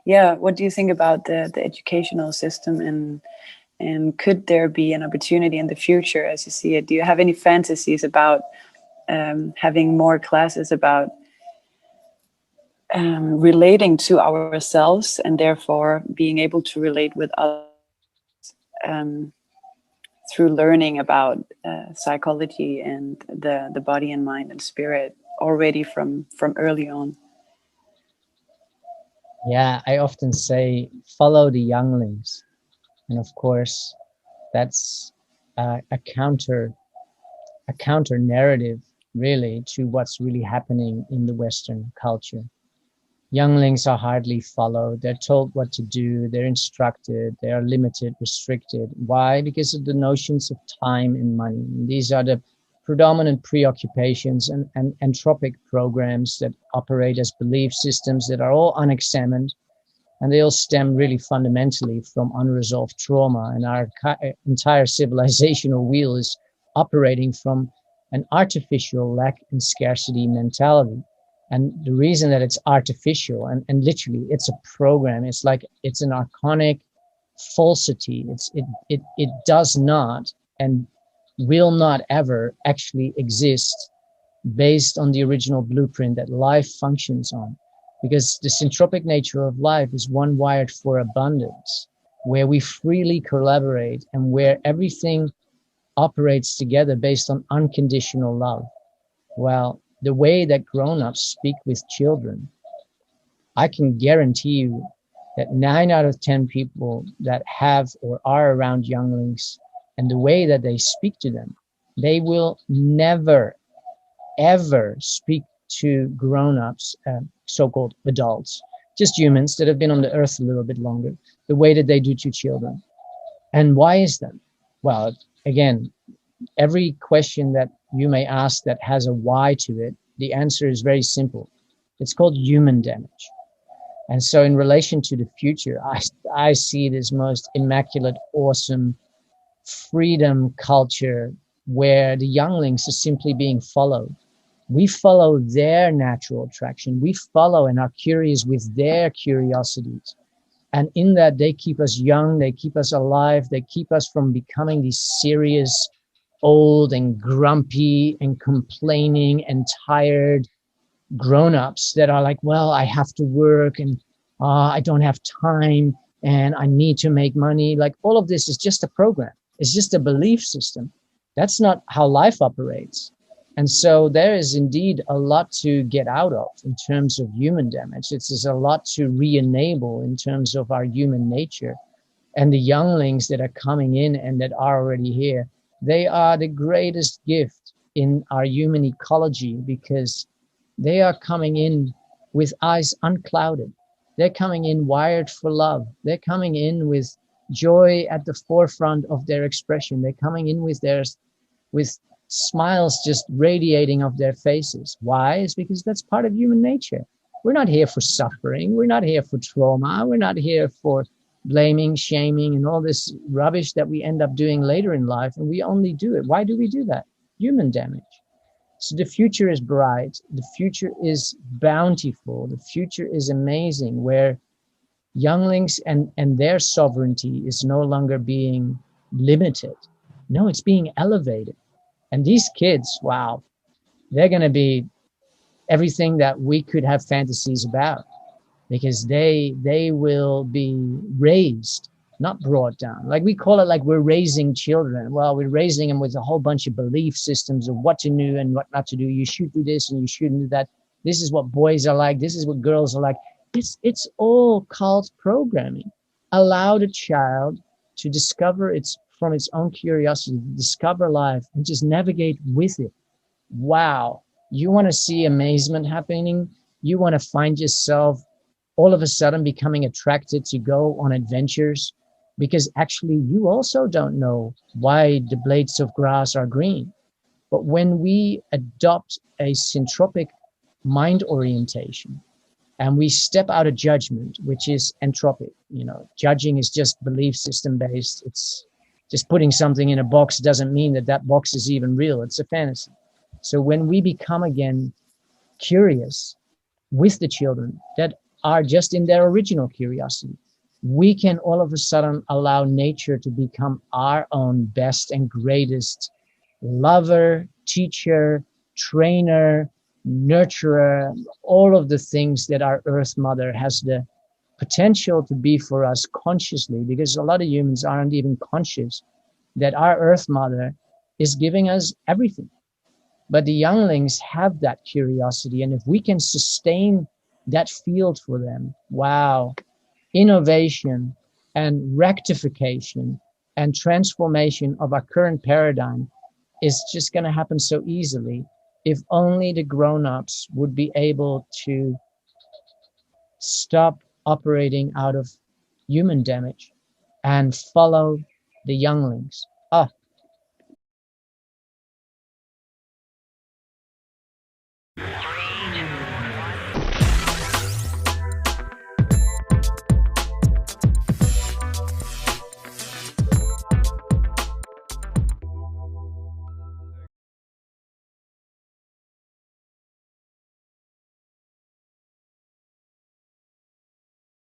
yeah, what do you think about the educational system, and could there be an opportunity in the future as you see it? Do you have any fantasies about having more classes about relating to ourselves and therefore being able to relate with others um, through learning about psychology and the body and mind and spirit already from early on? Yeah, I often say follow the younglings. And of course, that's a counter narrative really to what's really happening in the Western culture. Younglings are hardly followed. They're told what to do. They're instructed. They are limited, restricted. Why? Because of the notions of time and money. And these are the predominant preoccupations and entropic programs that operate as belief systems that are all unexamined. And they all stem really fundamentally from unresolved trauma. And our entire civilizational wheel is operating from an artificial lack and scarcity mentality. And the reason that it's artificial and literally it's a program, it's like it's an archonic falsity. It does not and will not ever actually exist based on the original blueprint that life functions on. Because the syntropic nature of life is one wired for abundance, where we freely collaborate and where everything operates together based on unconditional love. Well, the way that grown-ups speak with children, I can guarantee you that 9 out of 10 people that have or are around younglings and the way that they speak to them, they will never, ever speak to grown-ups, so-called adults, just humans that have been on the earth a little bit longer, the way that they do to children. And why is that? Well, again, every question that you may ask that has a why to it, the answer is very simple. It's called human damage. And so in relation to the future, I see this most immaculate, awesome freedom culture where the younglings are simply being followed. We follow their natural attraction. We follow and are curious with their curiosities. And in that, they keep us young, they keep us alive, they keep us from becoming these serious, old and grumpy and complaining and tired grown-ups that are like, well, I have to work and I don't have time and I need to make money. Like all of this is just a program. It's just a belief system. That's not how life operates. And so there is indeed a lot to get out of in terms of human damage. It's a lot to re-enable in terms of our human nature. And the younglings that are coming in and that are already here, they are the greatest gift in our human ecology because they are coming in with eyes unclouded. They're coming in wired for love. They're coming in with joy at the forefront of their expression. They're coming in with smiles just radiating off their faces. Why? It's because that's part of human nature. We're not here for suffering. We're not here for trauma. We're not here for blaming, shaming, and all this rubbish that we end up doing later in life. And we only do it. Why do we do that? Human damage. So the future is bright. The future is bountiful. The future is amazing, where younglings and their sovereignty is no longer being limited. No, it's being elevated. And these kids, wow, they're going to be everything that we could have fantasies about, because they will be raised, not brought down. Like we call it like we're raising children. Well, we're raising them with a whole bunch of belief systems of what to do and what not to do. You should do this and you shouldn't do that. This is what boys are like. This is what girls are like. It's all cult programming. Allow the child to discover from its own curiosity, discover life and just navigate with it. Wow. You want to see amazement happening? You want to find yourself all of a sudden becoming attracted to go on adventures? Because actually you also don't know why the blades of grass are green. But when we adopt a syntropic mind orientation and we step out of judgment, which is entropic, judging is just belief system based. It's just putting something in a box doesn't mean that box is even real. It's a fantasy. So when we become again curious with the children, that are just in their original curiosity. We can all of a sudden allow nature to become our own best and greatest lover, teacher, trainer, nurturer, all of the things that our Earth Mother has the potential to be for us consciously, because a lot of humans aren't even conscious that our Earth Mother is giving us everything. But the younglings have that curiosity, and if we can sustain that field for them, wow, innovation and rectification and transformation of our current paradigm is just going to happen so easily if only the grown-ups would be able to stop operating out of human damage and follow the younglings. Ah,